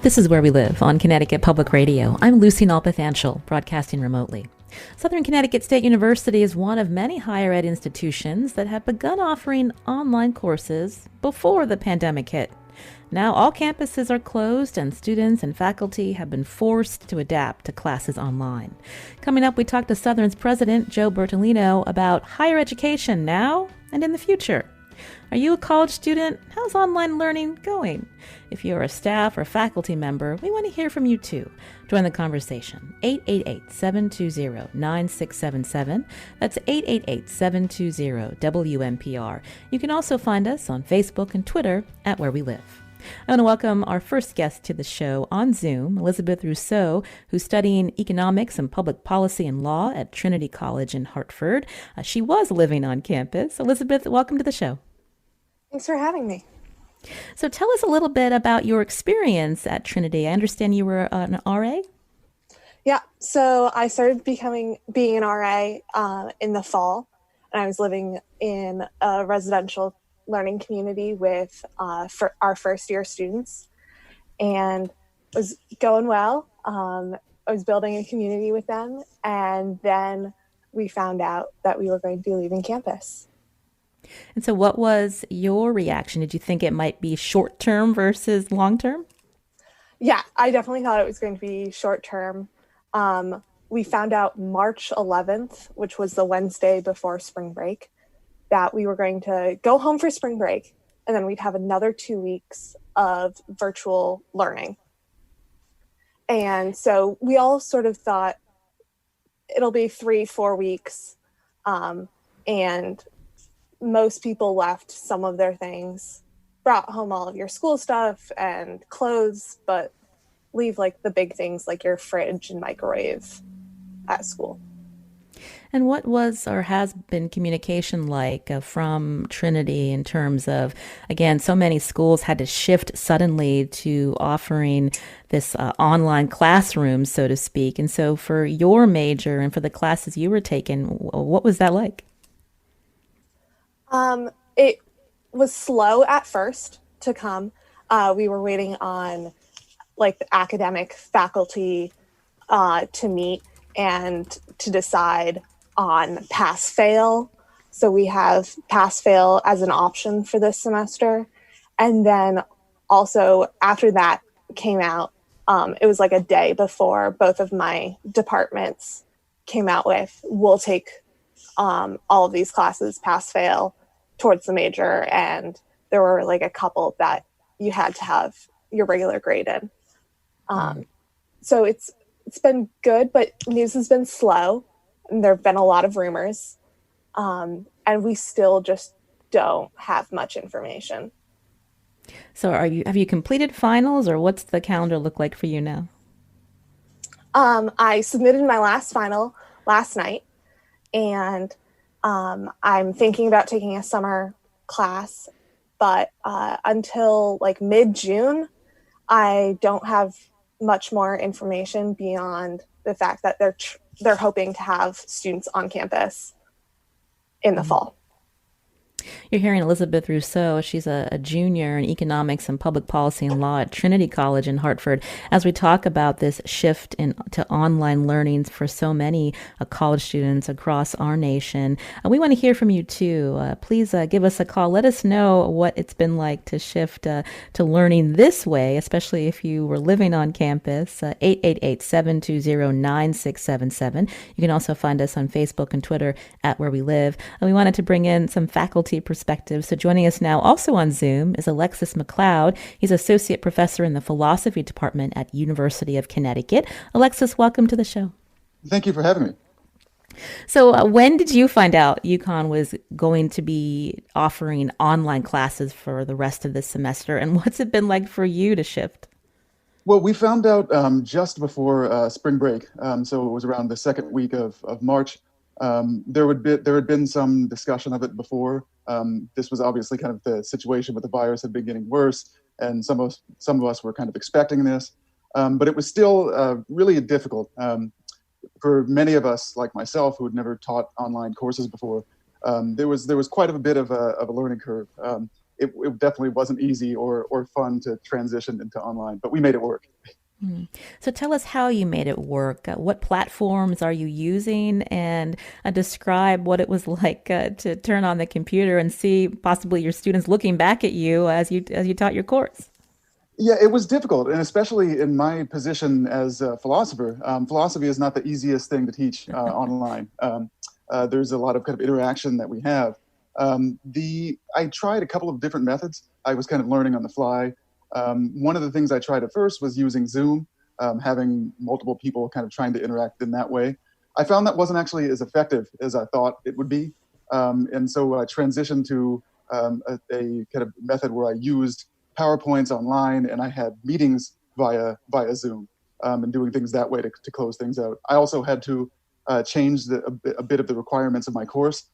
This is Where We Live on Connecticut Public Radio. I'm Lucy Nalpathanchel, broadcasting remotely. Southern Connecticut State University is one of many higher ed institutions that have begun offering online courses before the pandemic hit. Now all campuses are closed and students and faculty have been forced to adapt to classes online. Coming up, we talk to Southern's president, Joe Bertolino, about higher education now and in the future. Are you a college student? How's online learning going? If you're a staff or faculty member, we want to hear from you too. Join the conversation. 888-720-9677. That's 888-720-WNPR. You can also find us on Facebook and Twitter at Where We Live. I want to welcome our first guest to the show on Zoom, Elizabeth Rousseau, who's studying economics and public policy and law at Trinity College in Hartford. She was living on campus. Elizabeth, welcome to the show. Thanks for having me. So tell us a little bit about your experience at Trinity. I understand you were an RA? Yeah, so I started being an RA in the fall, and I was living in a residential learning community with for our first year students, and it was going well. I was building a community with them, and then we found out that we were going to be leaving campus. And so what was your reaction? Did you think it might be short-term versus long-term? Yeah, I definitely thought it was going to be short-term. We found out March 11th, which was the Wednesday before spring break, that we were going to go home for spring break, and then we'd have another 2 weeks of virtual learning. And so we all sort of thought it'll be 3-4 weeks, and most people left some of their things, brought home all of your school stuff and clothes, but leave like the big things like your fridge and microwave at school. And what was or has been communication like from Trinity in terms of, again, so many schools had to shift suddenly to offering this online classroom, so to speak. And so for your major and for the classes you were taking, what was that like? It was slow at first to come. We were waiting on like the academic faculty to meet and to decide on pass fail. So we have pass fail as an option for this semester. And then also after that came out, it was like a day before both of my departments came out with, we'll take all of these classes pass fail towards the major, and there were like a couple that you had to have your regular grade in. So it's been good, but news has been slow, and there have been a lot of rumors, and we still just don't have much information. So have you completed finals, or what's the calendar look like for you now? I submitted my last final last night, and I'm thinking about taking a summer class, but until like mid-June, I don't have much more information beyond the fact that they're hoping to have students on campus in the fall. You're hearing Elizabeth Rousseau. She's a junior in economics and public policy and law at Trinity College in Hartford. As we talk about this shift to online learning for so many college students across our nation, we want to hear from you too. Please give us a call. Let us know what it's been like to shift to learning this way, especially if you were living on campus. 888-720-9677. You can also find us on Facebook and Twitter at Where We Live. And we wanted to bring in some faculty perspective. So joining us now also on Zoom is Alexis McLeod. He's associate professor in the philosophy department at University of Connecticut. Alexis, welcome to the show. Thank you for having me. So when did you find out UConn was going to be offering online classes for the rest of this semester? And what's it been like for you to shift? Well, we found out just before spring break. So it was around the second week of March. There had been some discussion of it before. This was obviously kind of the situation with the virus had been getting worse, and some of us were kind of expecting this. But it was still really difficult for many of us, like myself, who had never taught online courses before. There was quite a bit of a learning curve. it definitely wasn't easy or fun to transition into online, but we made it work. So tell us how you made it work. What platforms are you using, and describe what it was like to turn on the computer and see possibly your students looking back at you as you taught your course. Yeah, it was difficult, and especially in my position as a philosopher. Philosophy is not the easiest thing to teach online. There's a lot of kind of interaction that we have. I tried a couple of different methods. I was kind of learning on the fly. One of the things I tried at first was using Zoom, having multiple people kind of trying to interact in that way. I found that wasn't actually as effective as I thought it would be. And so I transitioned to a kind of method where I used PowerPoints online, and I had meetings via Zoom, and doing things that way to close things out. I also had to change a bit of the requirements of my course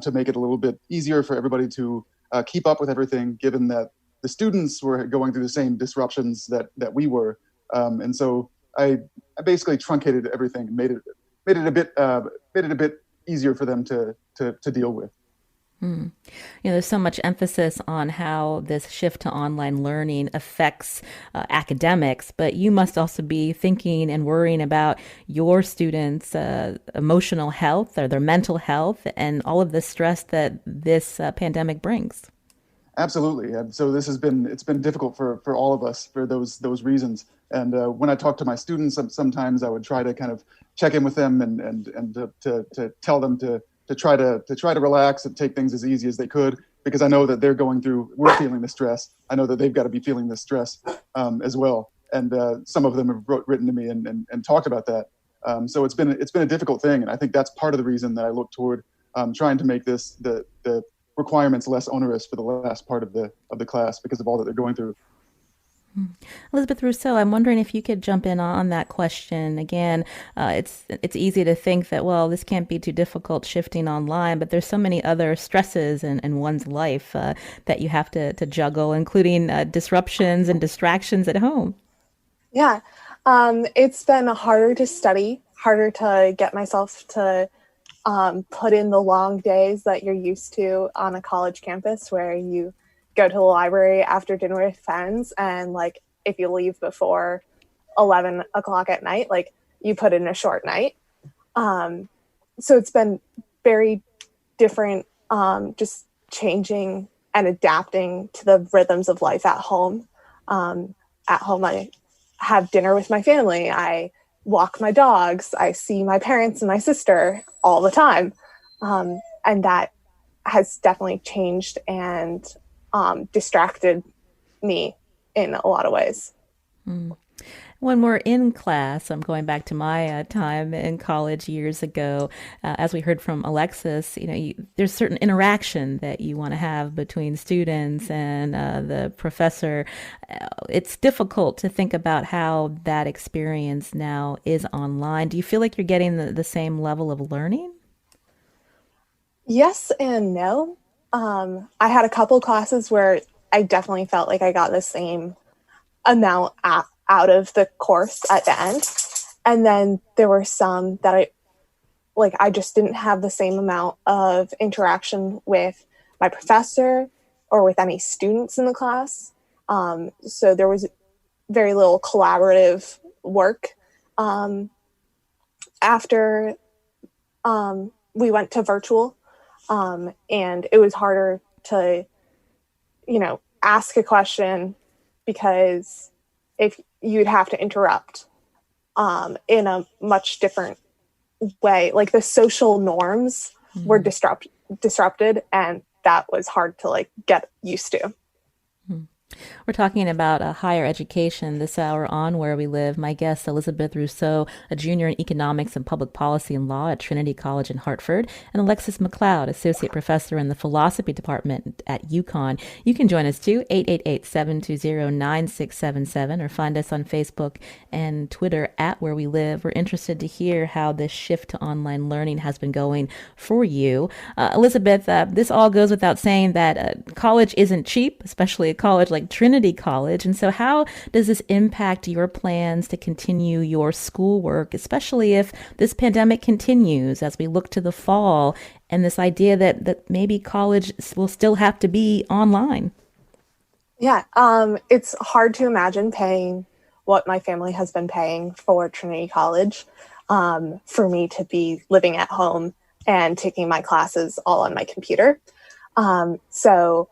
to make it a little bit easier for everybody to keep up with everything, given that the students were going through the same disruptions that we were. And so I basically truncated everything and made it a bit easier for them to deal with. There's so much emphasis on how this shift to online learning affects academics, but you must also be thinking and worrying about your students' emotional health or their mental health and all of the stress that this pandemic brings. Absolutely. And so it's been difficult for all of us for those reasons. And when I talk to my students, sometimes I would try to kind of check in with them and to tell them to try to relax and take things as easy as they could, because I know that we're feeling the stress. I know that they've got to be feeling the stress as well. And some of them have written to me and talked about that. So it's been a difficult thing. And I think that's part of the reason that I look toward trying to make the requirements less onerous for the last part of the class because of all that they're going through. Elizabeth Rousseau, I'm wondering if you could jump in on that question. Again, it's easy to think that, well, this can't be too difficult shifting online, but there's so many other stresses in one's life that you have to juggle, including disruptions and distractions at home. Yeah, it's been harder to study, harder to get myself to put in the long days that you're used to on a college campus where you go to the library after dinner with friends, and like if you leave before 11 o'clock at night, like you put in a short night. So it's been very different, just changing and adapting to the rhythms of life at home. At home, I have dinner with my family. I walk my dogs. I see my parents and my sister all the time. And that has definitely changed and distracted me in a lot of ways. When we're in class, I'm going back to my time in college years ago, as we heard from Alexis, there's certain interaction that you want to have between students and the professor. It's difficult to think about how that experience now is online. Do you feel like you're getting the same level of learning? Yes and no. I had a couple classes where I definitely felt like I got the same amount out of the course at the end. And then there were some that I just didn't have the same amount of interaction with my professor or with any students in the class. So there was very little collaborative work. After we went to virtual, and it was harder to, ask a question because if you'd have to interrupt in a much different way, like the social norms were disrupted, and that was hard to get used to. We're talking about higher education this hour on Where We Live. My guest, Elizabeth Rousseau, a junior in economics and public policy and law at Trinity College in Hartford, and Alexis McLeod, associate professor in the philosophy department at UConn. You can join us too, 888-720-9677, or find us on Facebook and Twitter at Where We Live. We're interested to hear how this shift to online learning has been going for you. Elizabeth, this all goes without saying that college isn't cheap, especially a college like Trinity College. And so how does this impact your plans to continue your schoolwork, especially if this pandemic continues as we look to the fall and this idea that maybe college will still have to be online? Yeah, it's hard to imagine paying what my family has been paying for Trinity College, for me to be living at home and taking my classes all on my computer. So,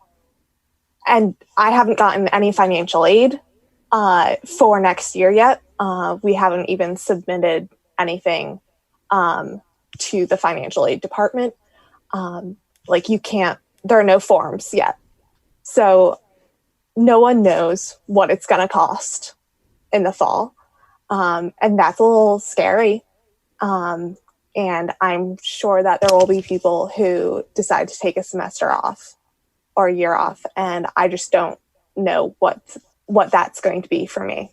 and I haven't gotten any financial aid for next year yet. We haven't even submitted anything to the financial aid department. Like you can't, there are no forms yet. So no one knows what it's going to cost in the fall. And that's a little scary. And I'm sure that there will be people who decide to take a semester off or a year off. And I just don't know what that's going to be for me.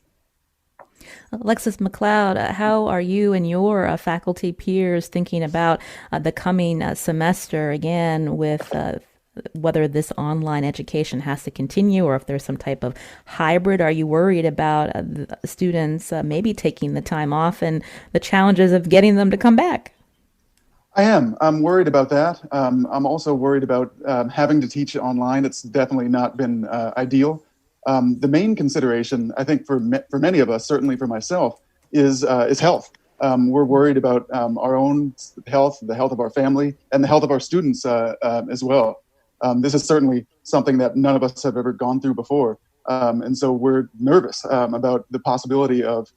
Alexis McLeod, how are you and your faculty peers thinking about the coming semester, again, with whether this online education has to continue or if there's some type of hybrid? Are you worried about students maybe taking the time off and the challenges of getting them to come back? I am. I'm worried about that. I'm also worried about having to teach online. It's definitely not been ideal. The main consideration, I think, for many of us, certainly for myself, is health. We're worried about our own health, the health of our family, and the health of our students as well. This is certainly something that none of us have ever gone through before, and so we're nervous about the possibility of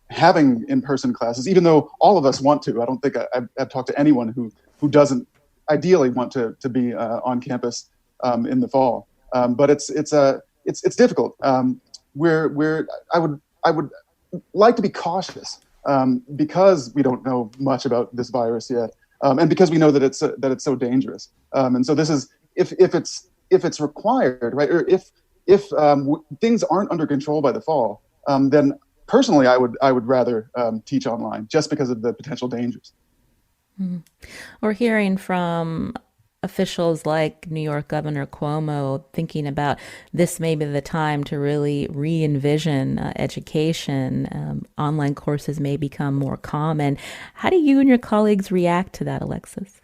having in-person classes, even though all of us want to. I don't think I've talked to anyone who doesn't ideally want to be on campus in the fall. But it's difficult. I would like to be cautious because we don't know much about this virus yet, and because we know that it's so dangerous. And so this is if it's required, right? Or if things aren't under control by the fall, then personally, I would rather teach online just because of the potential dangers. Mm. We're hearing from officials like New York Governor Cuomo thinking about this may be the time to really re-envision education. Online courses may become more common. How do you and your colleagues react to that, Alexis?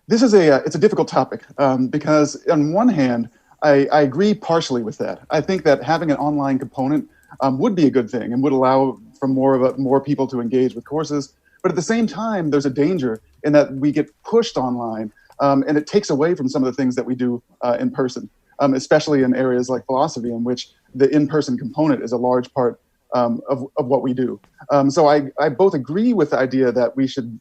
This is it's a difficult topic because on one hand, I agree partially with that. I think that having an online component would be a good thing and would allow for more people to engage with courses. But at the same time, there's a danger in that we get pushed online and it takes away from some of the things that we do in person, especially in areas like philosophy, in which the in-person component is a large part of what we do. So I both agree with the idea that we should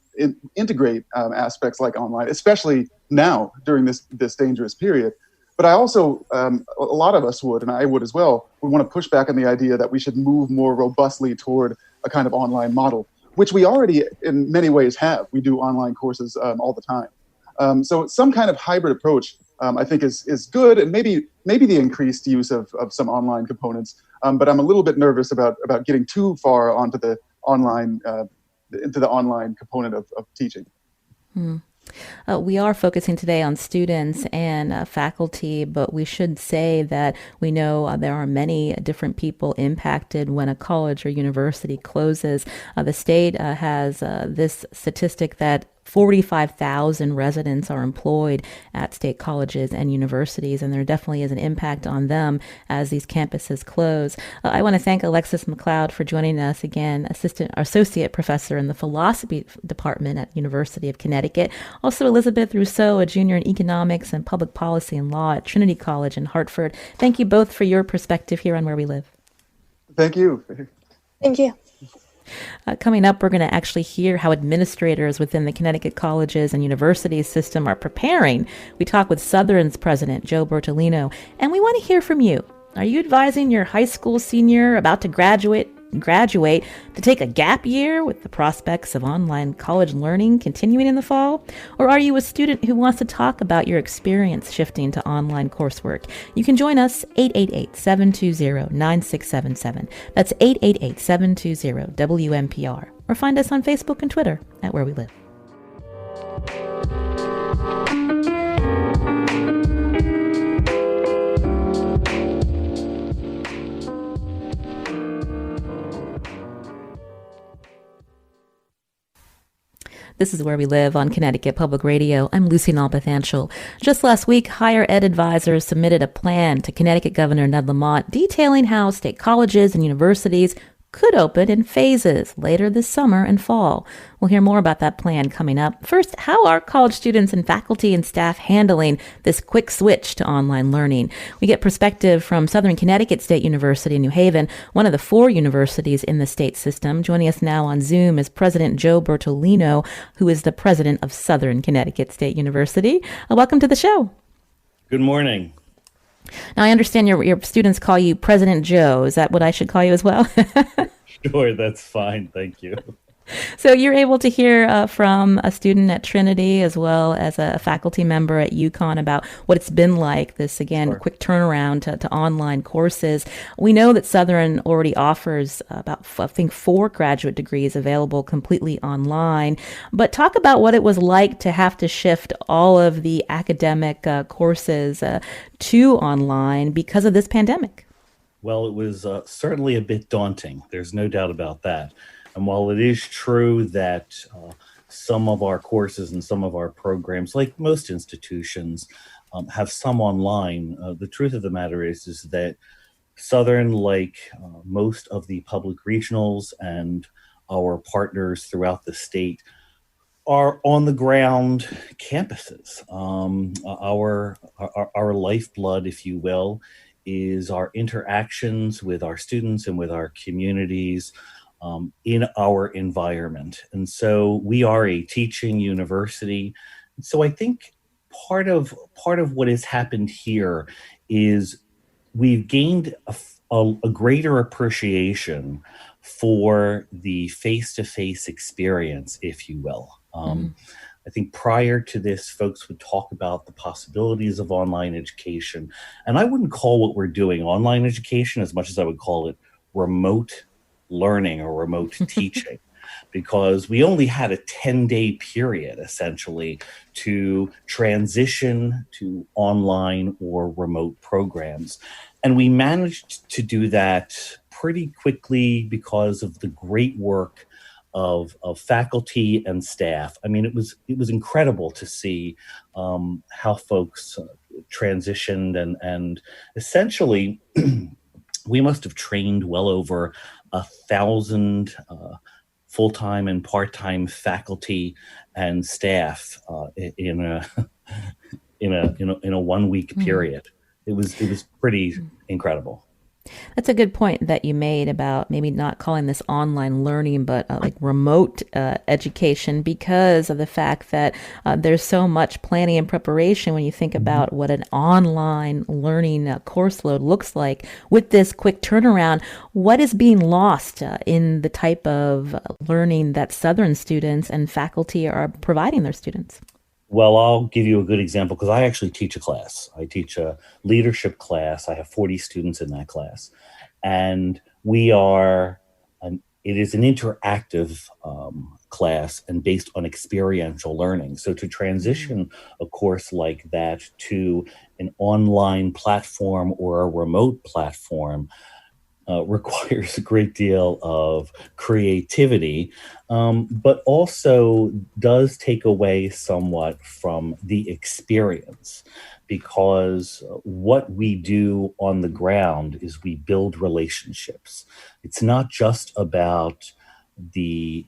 integrate aspects like online, especially now during this dangerous period. But I also, a lot of us would, and I would as well, would want to push back on the idea that we should move more robustly toward a kind of online model, which we already in many ways have. We do online courses all the time. So some kind of hybrid approach, I think, is good, and maybe the increased use of some online components. But I'm a little bit nervous about getting too far onto the online component of teaching. We are focusing today on students and faculty, but we should say that we know there are many different people impacted when a college or university closes. The state has this statistic that 45,000 residents are employed at state colleges and universities, and there definitely is an impact on them as these campuses close. I want to thank Alexis McLeod for joining us again, associate professor in the philosophy department at University of Connecticut. Also, Elizabeth Rousseau, a junior in economics and public policy and law at Trinity College in Hartford. Thank you both for your perspective here on Where We Live. Thank you. Thank you. Coming up, we're going to actually hear how administrators within the Connecticut colleges and universities system are preparing. We talk with Southern's president, Joe Bertolino, and we want to hear from you. Are you advising your high school senior about to graduate to take a gap year with the prospects of online college learning continuing in the fall? Or are you a student who wants to talk about your experience shifting to online coursework? You can join us 888-720-9677. That's 888-720-WMPR. Or find us on Facebook and Twitter at Where We Live. This is Where We Live on Connecticut Public Radio. I'm Lucy Nalpathanchel. Just last week, higher ed advisors submitted a plan to Connecticut Governor Ned Lamont detailing how state colleges and universities could open in phases later this summer and fall. We'll hear more about that plan coming up. First, how are college students and faculty and staff handling this quick switch to online learning? We get perspective from Southern Connecticut State University in New Haven, one of the 4 universities in the state system. Joining us now on Zoom is President Joe Bertolino, who is the president of Southern Connecticut State University. Welcome to the show. Good morning. Now, I understand your students call you President Joe. Is that what I should call you as well? Sure, that's fine. Thank you. So you're able to hear from a student at Trinity as well as a faculty member at UConn about what it's been like, this, again, Sure. quick turnaround to online courses. We know that Southern already offers about, I think, 4 graduate degrees available completely online. But talk about what it was like to have to shift all of the academic courses to online because of this pandemic. Well, it was certainly a bit daunting. There's no doubt about that. And while it is true that some of our courses and some of our programs, like most institutions, have some online, the truth of the matter is that Southern, like most of the public regionals and our partners throughout the state, are on the ground campuses. Our lifeblood, if you will, is our interactions with our students and with our communities in our environment. And so we are a teaching university. So I think part of what has happened here is we've gained a greater appreciation for the face-to-face experience, if you will. I think prior to this, folks would talk about the possibilities of online education. And I wouldn't call what we're doing online education as much as I would call it remote learning or remote teaching, because we only had a 10-day period, essentially, to transition to online or remote programs. And we managed to do that pretty quickly because of the great work of faculty and staff. I mean, it was incredible to see how folks transitioned, and essentially we must have trained well over 1,000 full-time and part-time faculty and staff in a 1-week period. It was pretty incredible. That's a good point that you made about maybe not calling this online learning, but like remote education, because of the fact that there's so much planning and preparation when you think about what an online learning course load looks like with this quick turnaround. What is being lost in the type of learning that Southern students and faculty are providing their students? Well, I'll give you a good example because I actually teach a class. I teach a leadership class. I have 40 students in that class. And it is an interactive class and based on experiential learning. So to transition a course like that to an online platform or a remote platform requires a great deal of creativity, but also does take away somewhat from the experience, because what we do on the ground is we build relationships. It's not just about the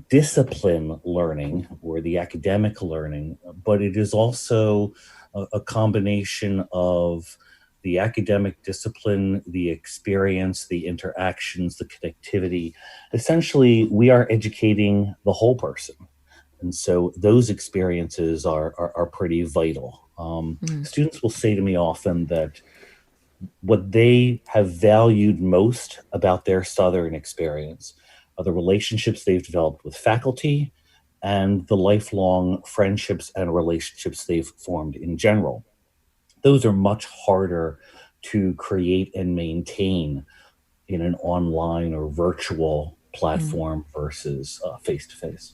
discipline learning or the academic learning, but it is also a combination of the academic discipline, the experience, the interactions, the connectivity. Essentially, we are educating the whole person. And so those experiences are pretty vital. Students will say to me often that what they have valued most about their Southern experience are the relationships they've developed with faculty and the lifelong friendships and relationships they've formed in general. Those are much harder to create and maintain in an online or virtual platform versus face-to-face.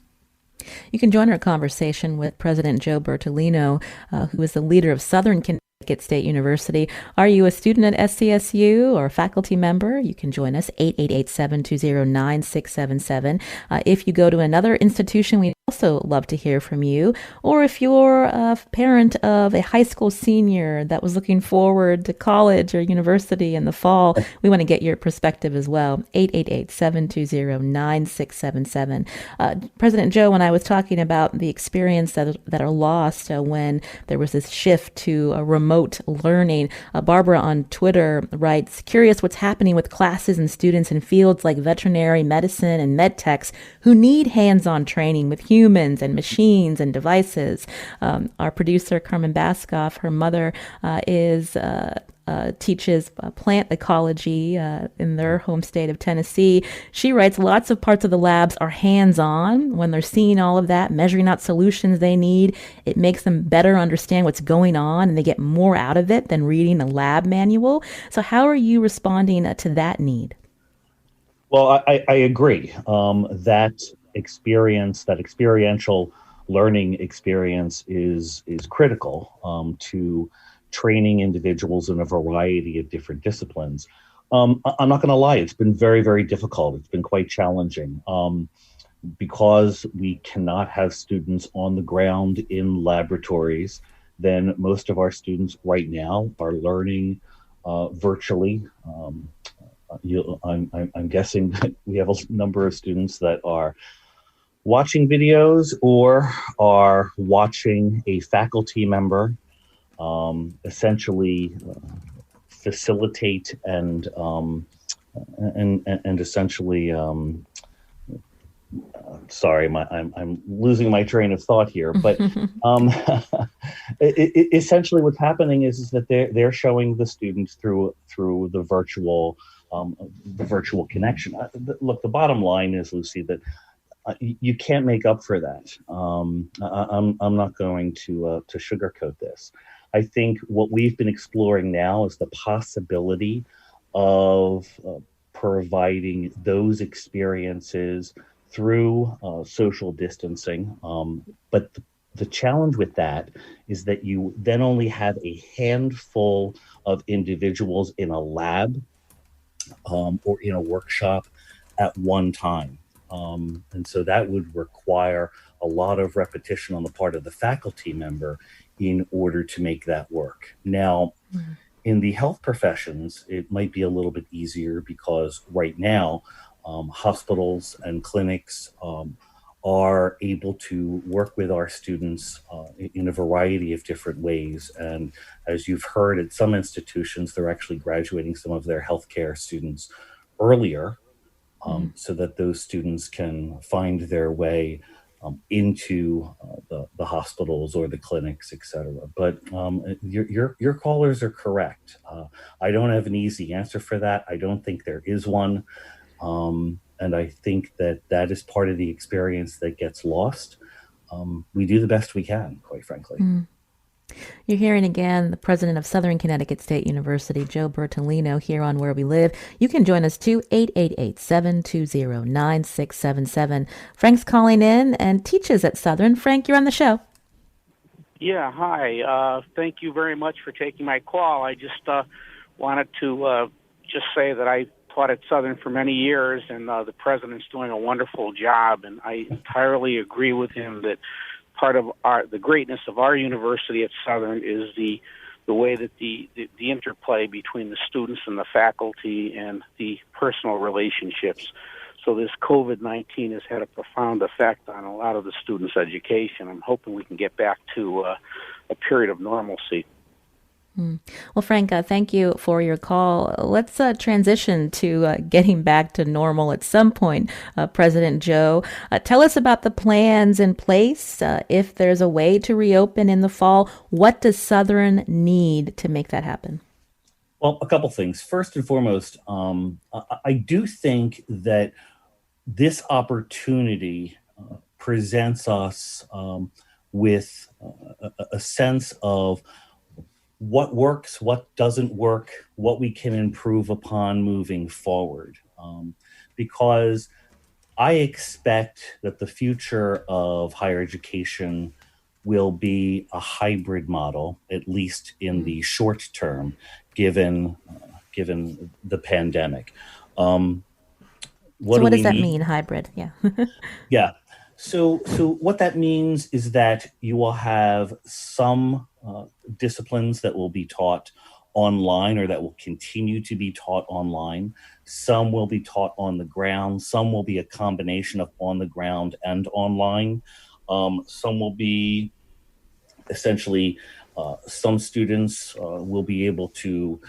You can join our conversation with President Joe Bertolino, who is the leader of Southern Connecticut Connecticut State University. Are you a student at SCSU or a faculty member? You can join us, 888-720-9677. If you go to another institution, we also love to hear from you. Or if you're a parent of a high school senior that was looking forward to college or university in the fall, we want to get your perspective as well. 888-720-9677. President Joe, when I was talking about the experience that are lost when there was this shift to remote learning, Barbara on Twitter writes, curious what's happening with classes and students in fields like veterinary medicine and med techs who need hands-on training with humans and machines and devices. Our producer, Carmen Baskoff, her mother teaches plant ecology in their home state of Tennessee. She writes, lots of parts of the labs are hands-on. When they're seeing all of that, measuring out solutions they need, it makes them better understand what's going on, and they get more out of it than reading a lab manual. So how are you responding to that need? Well, I agree. That experience, that experiential learning experience is critical to training individuals in a variety of different disciplines. I'm not going to lie, it's been very, very difficult. It's been quite challenging because we cannot have students on the ground in laboratories. Then most of our students right now are learning virtually. I'm guessing that we have a number of students that are watching videos or are watching a faculty member essentially facilitate and essentially sorry, I'm losing my train of thought here, but essentially what's happening is that they're showing the students through the virtual connection. Look, the bottom line is, Lucy, that you can't make up for that. I'm not going to sugarcoat this. I think what we've been exploring now is the possibility of providing those experiences through social distancing. But the challenge with that is that you then only have a handful of individuals in a lab or in a workshop at one time. And so that would require a lot of repetition on the part of the faculty member in order to make that work. Now, in the health professions, it might be a little bit easier because right now, hospitals and clinics are able to work with our students in a variety of different ways. And as you've heard, at some institutions, they're actually graduating some of their healthcare students earlier so that those students can find their way into the hospitals or the clinics, et cetera. But your callers are correct. I don't have an easy answer for that. I don't think there is one. And I think that is part of the experience that gets lost. We do the best we can, quite frankly. You're hearing again the president of Southern Connecticut State University, Joe Bertolino, here on Where We Live. You can join us too, 888-720-9677. Frank's calling in and teaches at Southern. Frank, you're on the show. Yeah, hi. Thank you very much for taking my call. I just wanted to just say that I taught at Southern for many years, and the president's doing a wonderful job, and I entirely agree with him that part of the greatness of our university at Southern is the way that the interplay between the students and the faculty and the personal relationships. So this COVID-19 has had a profound effect on a lot of the students' education. I'm hoping we can get back to a period of normalcy. Well, Frank, thank you for your call. Let's transition to getting back to normal at some point. President Joe, tell us about the plans in place. If there's a way to reopen in the fall, what does Southern need to make that happen? Well, a couple things. First and foremost, I do think that this opportunity presents us with a sense of what works, what doesn't work, what we can improve upon moving forward. Because I expect that the future of higher education will be a hybrid model, at least in the short term, given the pandemic. So what does that mean, hybrid? Yeah. Yeah. So what that means is that you will have some disciplines that will be taught online or that will continue to be taught online. Some will be taught on the ground. Some will be a combination of on the ground and online. Some will be essentially, some students will be able to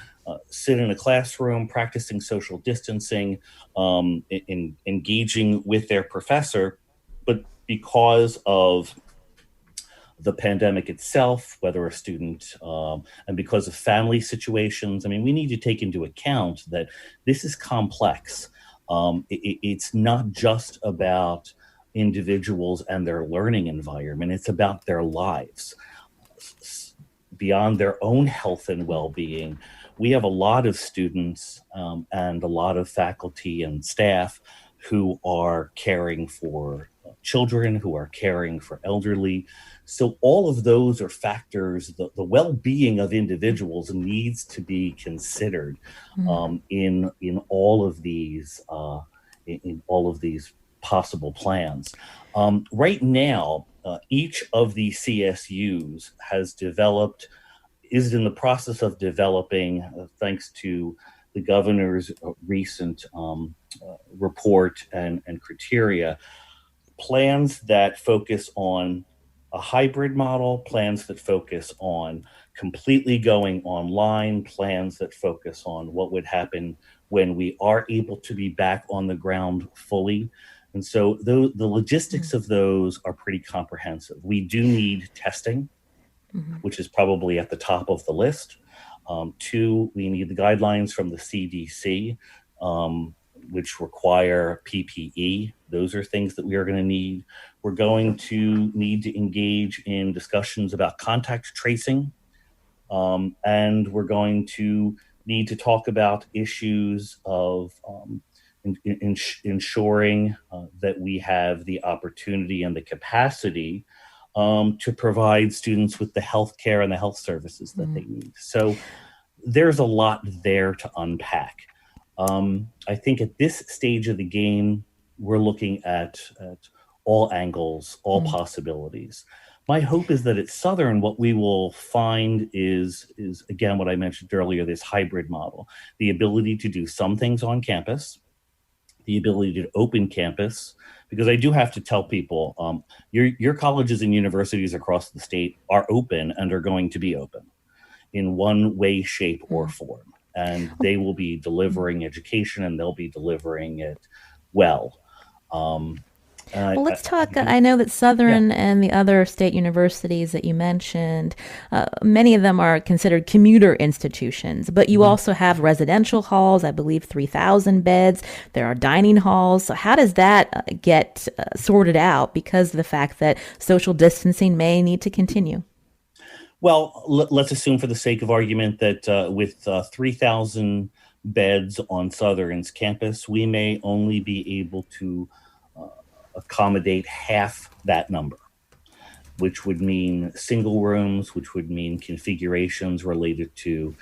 sit in a classroom practicing social distancing, engaging with their professor, but because of the pandemic itself, whether a student, and because of family situations, I mean, we need to take into account that this is complex. It's not just about individuals and their learning environment, it's about their lives. Beyond their own health and well-being, we have a lot of students and a lot of faculty and staff who are caring for children, who are caring for elderly. So all of those are factors. The well-being of individuals needs to be considered in all of these possible plans. Right now, each of the CSUs is in the process of developing, thanks to the governor's recent report and criteria, plans that focus on a hybrid model, plans that focus on completely going online, plans that focus on what would happen when we are able to be back on the ground fully. And so the logistics of those are pretty comprehensive. We do need testing, which is probably at the top of the list. Two, we need the guidelines from the CDC, which require PPE. Those are things that we are going to need. We're going to need to engage in discussions about contact tracing. And we're going to need to talk about issues of ensuring that we have the opportunity and the capacity to provide students with the health care and the health services that they need. So there's a lot there to unpack. I think at this stage of the game, we're looking at all angles, all possibilities. My hope is that at Southern, what we will find is again, what I mentioned earlier, this hybrid model, the ability to do some things on campus, the ability to open campus, because I do have to tell people, your colleges and universities across the state are open and are going to be open in one way, shape, or form. And they will be delivering education, and they'll be delivering it well. Well, let's talk. I know that Southern and the other state universities that you mentioned, many of them are considered commuter institutions, but you also have residential halls, I believe 3,000 beds. There are dining halls. So how does that get sorted out because of the fact that social distancing may need to continue? Well, let's assume for the sake of argument that with 3,000 beds on Southern's campus, we may only be able to accommodate half that number, which would mean single rooms, which would mean configurations related to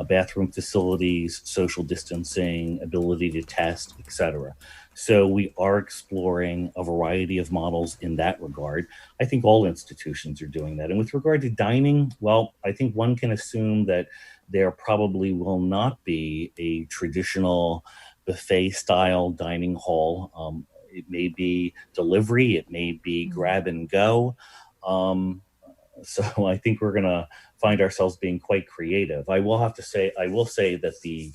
bathroom facilities, social distancing, ability to test, etc. So we are exploring a variety of models in that regard. I think all institutions are doing that. And with regard to dining, well, I think one can assume that there probably will not be a traditional buffet style dining hall. It may be delivery, it may be grab and go. So I think we're going to find ourselves being quite creative. I will say that the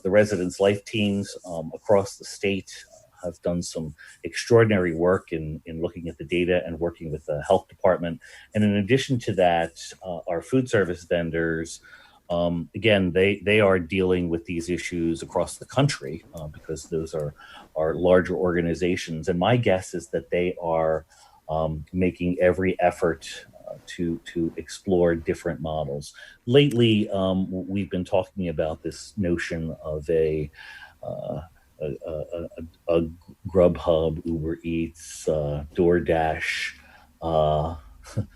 residence life teams across the state have done some extraordinary work in looking at the data and working with the health department. And in addition to that, our food service vendors, again, they are dealing with these issues across the country because those are larger organizations. And my guess is that they are making every effort to explore different models. Lately, we've been talking about this notion of a Grubhub, Uber Eats, DoorDash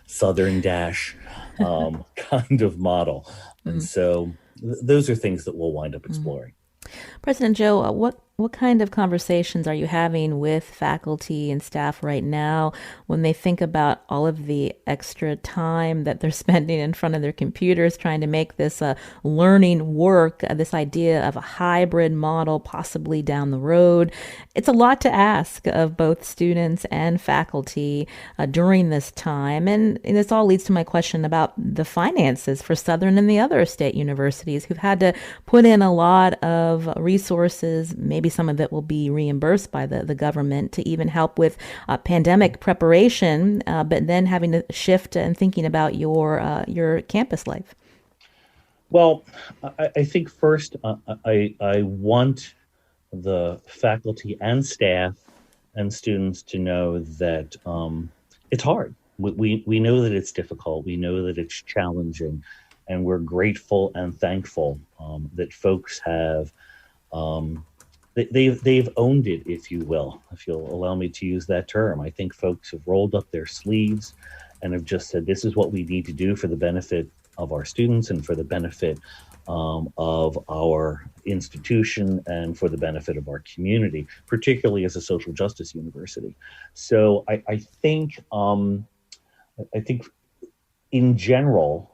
Southern Dash kind of model. And so those are things that we'll wind up exploring. President Joe, what kind of conversations are you having with faculty and staff right now when they think about all of the extra time that they're spending in front of their computers trying to make this learning work, this idea of a hybrid model possibly down the road? It's a lot to ask of both students and faculty during this time. And this all leads to my question about the finances for Southern and the other state universities who've had to put in a lot of resources. Maybe some of it will be reimbursed by the government to even help with pandemic preparation, but then having to shift and thinking about your campus life. Well, I think first I want the faculty and staff and students to know that it's hard. We know that it's difficult. We know that it's challenging, and we're grateful and thankful that folks have they've owned it, if you will, if you'll allow me to use that term. I think folks have rolled up their sleeves and have just said, this is what we need to do for the benefit of our students and for the benefit of our institution and for the benefit of our community, particularly as a social justice university. So I think in general,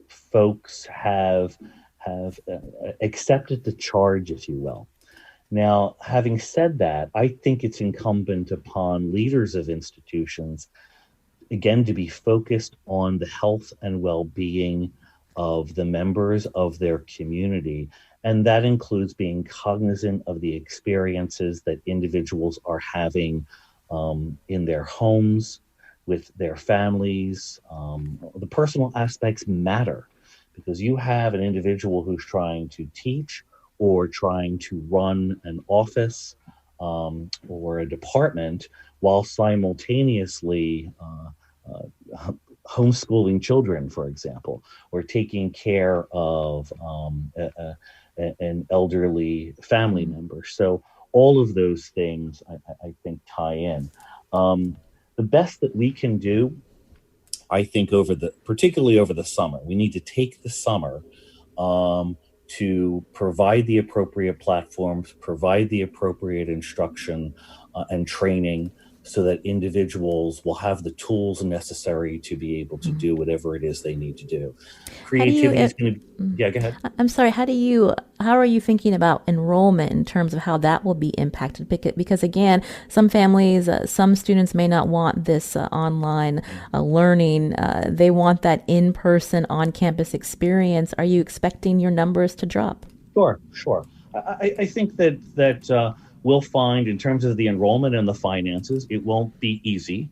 folks have accepted the charge, if you will. Now, having said that, I think it's incumbent upon leaders of institutions, again, to be focused on the health and well-being of the members of their community. And that includes being cognizant of the experiences that individuals are having in their homes, with their families. The personal aspects matter, because you have an individual who's trying to teach or trying to run an office or a department while simultaneously homeschooling children, for example, or taking care of an elderly family member. So all of those things, I think, tie in. The best that we can do, I think, particularly over the summer, we need to take the summer to provide the appropriate platforms, provide the appropriate instruction and training, so that individuals will have the tools necessary to be able to do whatever it is they need to do. Creativity is going to, yeah, go ahead. I'm sorry, how are you thinking about enrollment in terms of how that will be impacted? Because again, some families, some students may not want this online learning. They want that in-person, on-campus experience. Are you expecting your numbers to drop? Sure. I think that we'll find, in terms of the enrollment and the finances, it won't be easy.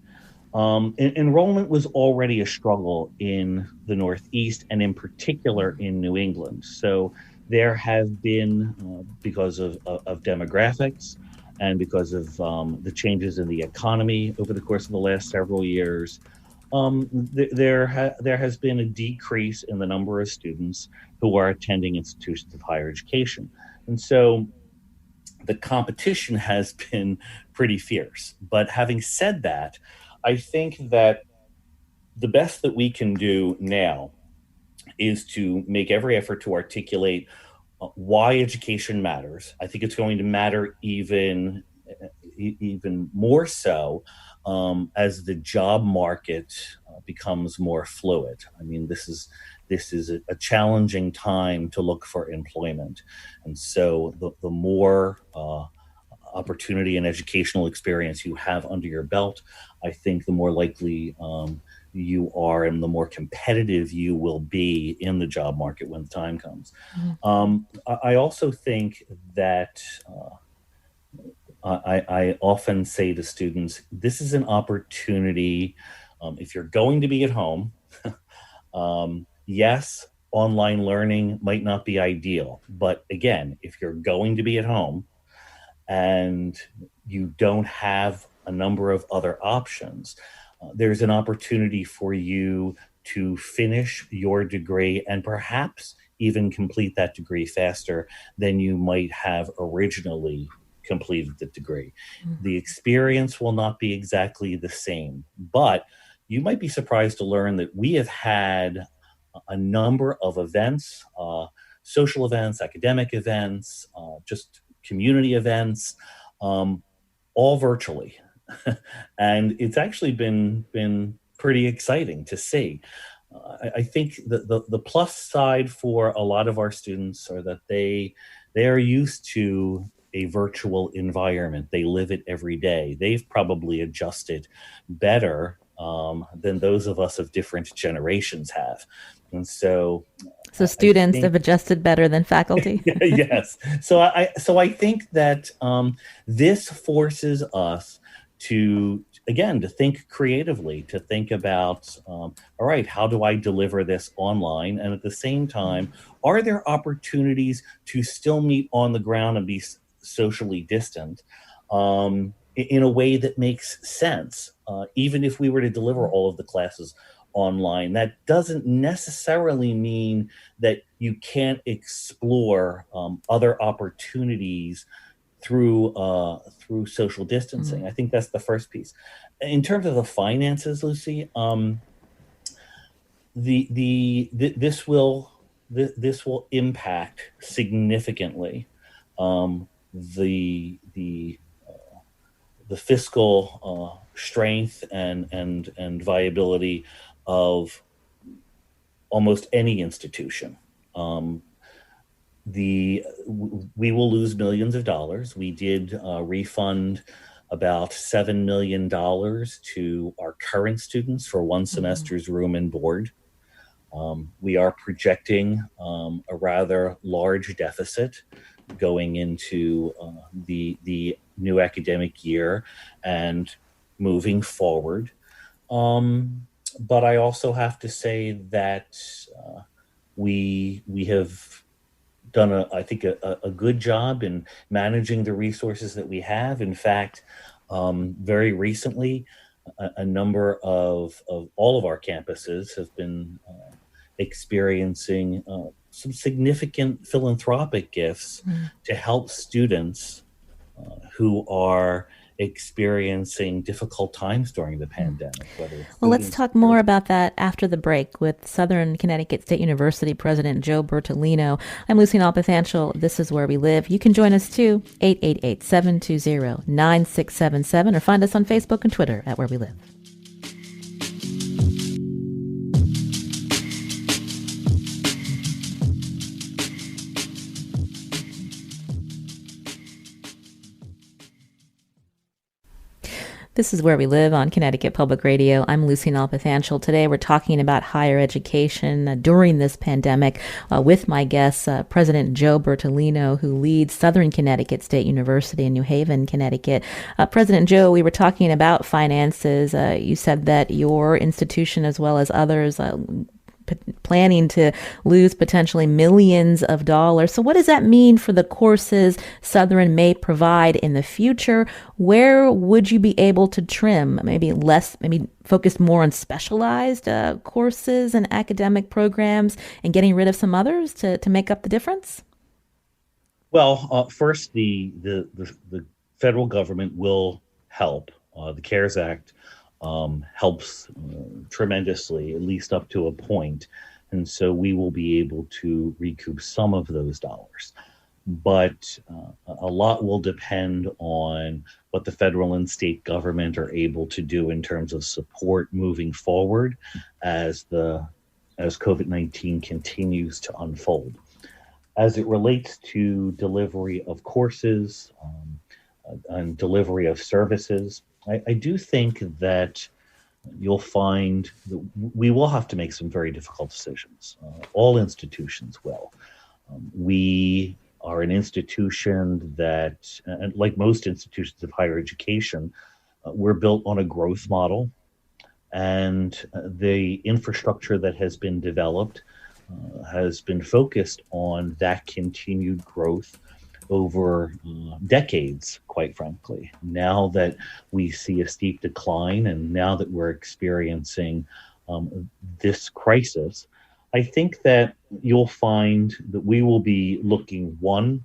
Enrollment was already a struggle in the Northeast and in particular in New England. So there have been, because of demographics and because of the changes in the economy over the course of the last several years, there has been a decrease in the number of students who are attending institutions of higher education. And so the competition has been pretty fierce. But having said that, I think that the best that we can do now is to make every effort to articulate why education matters. I think it's going to matter even more so as the job market becomes more fluid. I mean, this is a challenging time to look for employment. And so the more opportunity and educational experience you have under your belt, I think the more likely you are and the more competitive you will be in the job market when the time comes. I also think that I often say to students, this is an opportunity. If you're going to be at home, yes, online learning might not be ideal. But again, if you're going to be at home and you don't have a number of other options, there's an opportunity for you to finish your degree and perhaps even complete that degree faster than you might have originally completed the degree. The experience will not be exactly the same, but you might be surprised to learn that we have had a number of events, social events, academic events, just community events, all virtually. And it's actually been pretty exciting to see. I think the plus side for a lot of our students are that they are used to a virtual environment. They live it every day. They've probably adjusted better than those of us of different generations have. And so students have adjusted better than faculty. Yes. So I think that this forces us to, again, to think creatively, to think about, all right, how do I deliver this online? And at the same time, are there opportunities to still meet on the ground and be socially distant in a way that makes sense? Even if we were to deliver all of the classes online, that doesn't necessarily mean that you can't explore other opportunities through social distancing. I think that's the first piece. In terms of the finances, Lucy, this will impact significantly the fiscal strength and viability of almost any institution. We will lose millions of dollars. We did refund about $7 million to our current students for one semester's room and board. We are projecting a rather large deficit going into the new academic year and moving forward. But I also have to say that we have done a good job in managing the resources that we have. In fact, very recently, a number of all of our campuses have been experiencing some significant philanthropic gifts to help students who are experiencing difficult times during the pandemic. Well, let's talk more about that after the break with Southern Connecticut State University President Joe Bertolino. I'm Lucy Nalpathanchel. This is Where We Live. You can join us too, 888-720-9677, or find us on Facebook and Twitter at Where We Live. This is Where We Live on Connecticut Public Radio. I'm Lucy Nalpathanchel. Today we're talking about higher education during this pandemic with my guest, President Joe Bertolino, who leads Southern Connecticut State University in New Haven, Connecticut. President Joe, we were talking about finances. You said that your institution, as well as others, planning to lose potentially millions of dollars. So what does that mean for the courses Southern may provide in the future? Where would you be able to trim? Maybe focus more on specialized courses and academic programs and getting rid of some others to make up the difference? Well, first, the federal government will help. The CARES Act helps tremendously, at least up to a point. And so we will be able to recoup some of those dollars. But a lot will depend on what the federal and state government are able to do in terms of support moving forward as COVID-19 continues to unfold. As it relates to delivery of courses and delivery of services, I do think that you'll find that we will have to make some very difficult decisions. All institutions will. We are an institution that, and like most institutions of higher education, we're built on a growth model, and the infrastructure that has been developed has been focused on that continued growth over decades, quite frankly. Now that we see a steep decline and now that we're experiencing this crisis, I think that you'll find that we will be looking, one,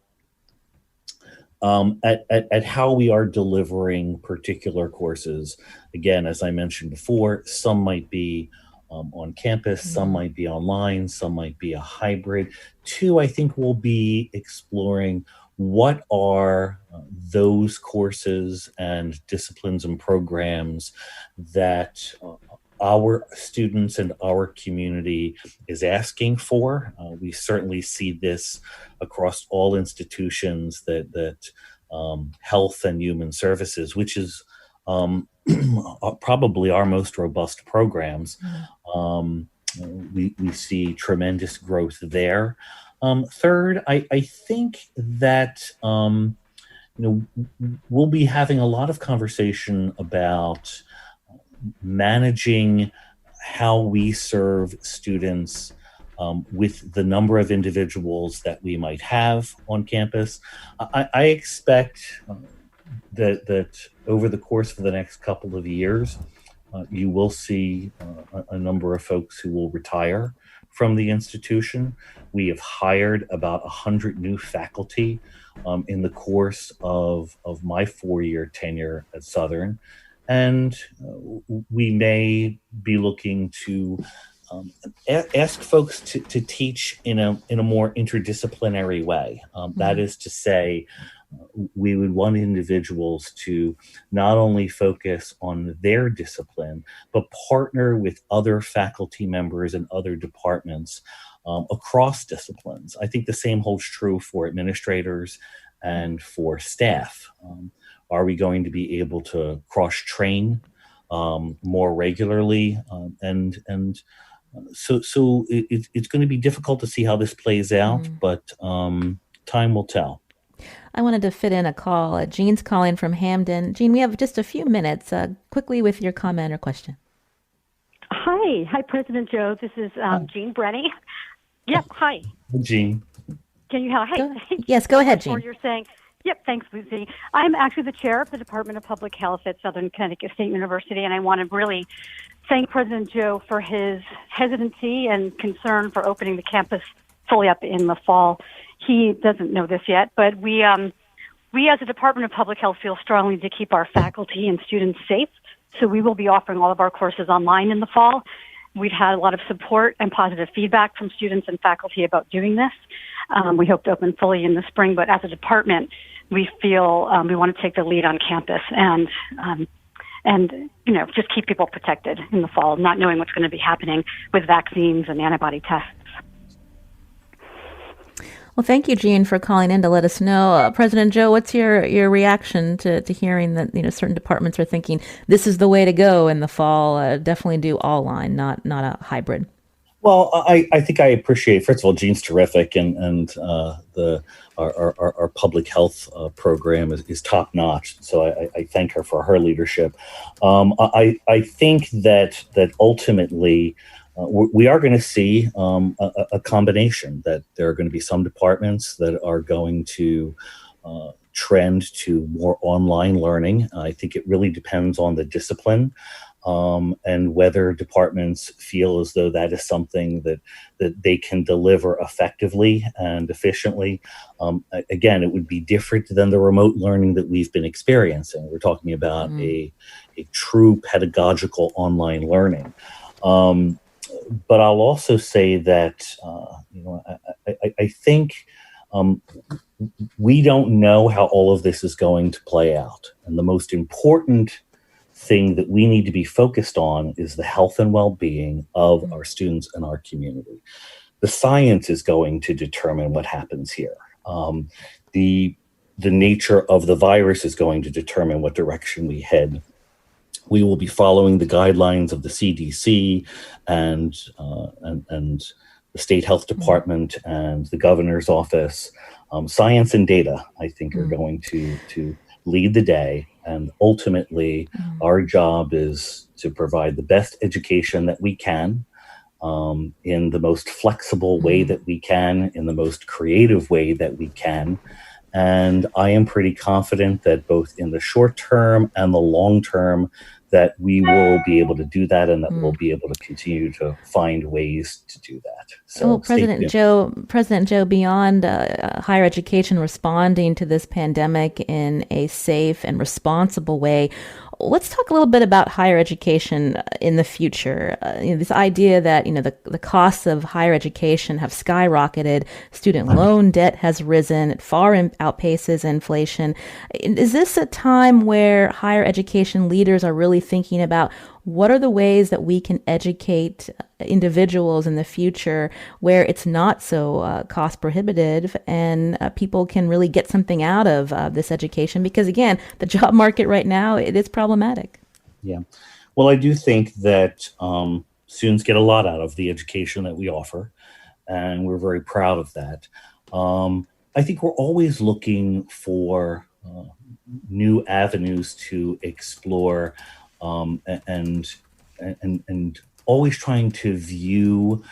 at how we are delivering particular courses. Again, as I mentioned before, some might be on campus, some might be online, some might be a hybrid. Two, I think we'll be exploring what are those courses and disciplines and programs that our students and our community is asking for. We certainly see this across all institutions that health and human services, which is probably our most robust programs. We see tremendous growth there. Third, I think that we'll be having a lot of conversation about managing how we serve students with the number of individuals that we might have on campus. I expect that over the course of the next couple of years, you will see a number of folks who will retire from the institution. We have hired about 100 new faculty in the course of my 4-year tenure at Southern. And we may be looking to ask folks to teach in a more interdisciplinary way. That is to say, we would want individuals to not only focus on their discipline, but partner with other faculty members and other departments across disciplines. I think the same holds true for administrators and for staff. Are we going to be able to cross-train more regularly? So it's going to be difficult to see how this plays out, but time will tell. I wanted to fit in a call. Jean's calling from Hamden. Jean, we have just a few minutes. Quickly with your comment or question. Hi, President Joe. This is Jean Brenny. Yep. Hi, Jean. Can you help? Hey, yes, go ahead, Jean. You're saying. Yep, thanks, Lucy. I'm actually the chair of the Department of Public Health at Southern Connecticut State University, and I want to really thank President Joe for his hesitancy and concern for opening the campus fully up in the fall. He doesn't know this yet, but we as a Department of Public Health feel strongly to keep our faculty and students safe, so we will be offering all of our courses online in the fall. We've had a lot of support and positive feedback from students and faculty about doing this. We hope to open fully in the spring, but as a department, we feel we want to take the lead on campus and just keep people protected in the fall, not knowing what's going to be happening with vaccines and antibody tests. Well, thank you, Jean, for calling in to let us know. President Joe, what's your reaction to hearing that certain departments are thinking this is the way to go in the fall? Definitely do all line, not a hybrid. Well, I think I appreciate, first of all, Jean's terrific, and our public health program is top notch. So I thank her for her leadership. I think that ultimately we are going to see a combination, that there are going to be some departments that are going to trend to more online learning. I think it really depends on the discipline. And whether departments feel as though that is something that they can deliver effectively and efficiently. Again, it would be different than the remote learning that we've been experiencing. We're talking about a true pedagogical online learning. But I'll also say that, I think we don't know how all of this is going to play out. And the most important thing that we need to be focused on is the health and well-being of our students and our community. The science is going to determine what happens here. The nature of the virus is going to determine what direction we head. We will be following the guidelines of the CDC and the state health department and the governor's office. Science and data, I think, are going to lead the day. And ultimately, our job is to provide the best education that we can, in the most flexible way that we can, in the most creative way that we can. And I am pretty confident that both in the short term and the long term, that we will be able to do that, and that we'll be able to continue to find ways to do that. So, President Joe, beyond higher education responding to this pandemic in a safe and responsible way, let's talk a little bit about higher education in the future. This idea that the costs of higher education have skyrocketed, student loan debt has risen, it far outpaces inflation. Is this a time where higher education leaders are really thinking about what are the ways that we can educate individuals in the future where it's not so cost prohibitive and people can really get something out of this education? Because again, the job market right now, it is problematic. Yeah. Well, I do think that students get a lot out of the education that we offer, and we're very proud of that. I think we're always looking for new avenues to explore, and always trying to view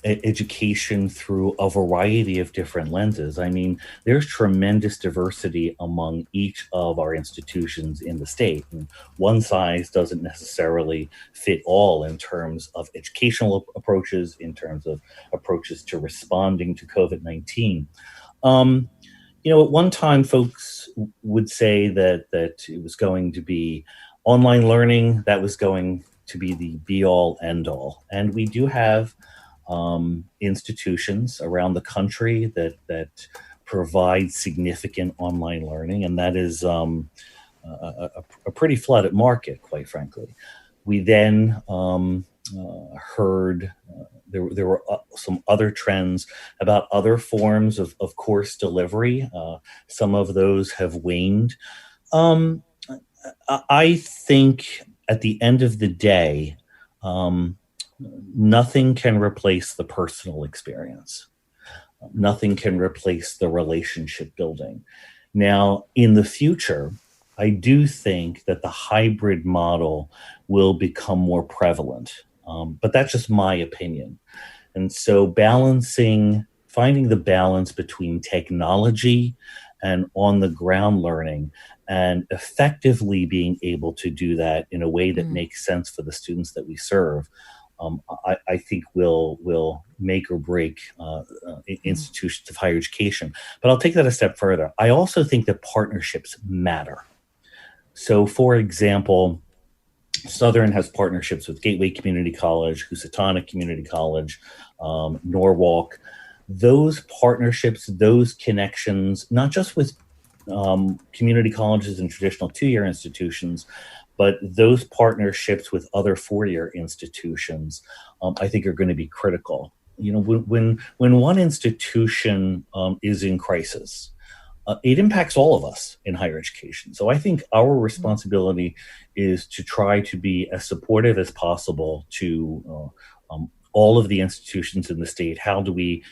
education through a variety of different lenses. I mean, there's tremendous diversity among each of our institutions in the state. And one size doesn't necessarily fit all in terms of educational approaches, in terms of approaches to responding to COVID-19. At one time, folks would say that it was going to be online learning, that was going to be the be-all, end-all. And we do have institutions around the country that provide significant online learning, and that is a pretty flooded market, quite frankly. We then heard there were some other trends about other forms of course delivery. Some of those have waned. I think at the end of the day, nothing can replace the personal experience. Nothing can replace the relationship building. Now, in the future, I do think that the hybrid model will become more prevalent, but that's just my opinion. And so finding the balance between technology and on-the-ground learning, and effectively being able to do that in a way that makes sense for the students that we serve, I think will make or break institutions of higher education. But I'll take that a step further. I also think that partnerships matter. So, for example, Southern has partnerships with Gateway Community College, Housatonic Community College, Norwalk. Those partnerships, those connections, not just with community colleges and traditional two-year institutions, but those partnerships with other four-year institutions, I think are going to be critical. When one institution is in crisis, it impacts all of us in higher education. So I think our responsibility is to try to be as supportive as possible to all of the institutions in the state. How do we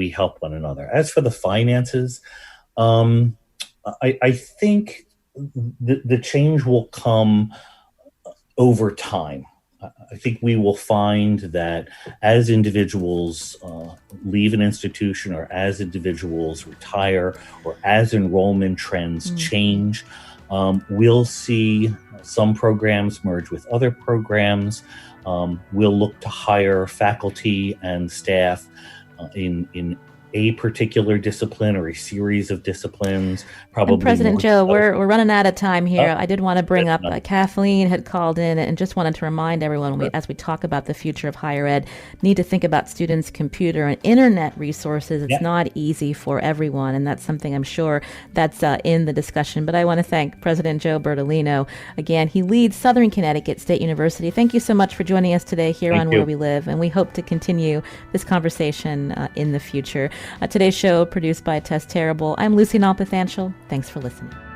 help one another? As for the finances, I think the change will come over time. I think we will find that as individuals leave an institution, or as individuals retire, or as enrollment trends change, we'll see some programs merge with other programs. We'll look to hire faculty and staff in a particular discipline or a series of disciplines. Probably. And President Joe, we're running out of time here. I did want to bring up Kathleen had called in and just wanted to remind everyone, as we talk about the future of higher ed, need to think about students' computer and internet resources. It's not easy for everyone, and that's something I'm sure that's in the discussion. But I want to thank President Joe Bertolino. Again, he leads Southern Connecticut State University. Thank you so much for joining us today here on Where We Live, and we hope to continue this conversation in the future. Today's show produced by Tess Terrible. I'm Lucy Nalpathanchel. Thanks for listening.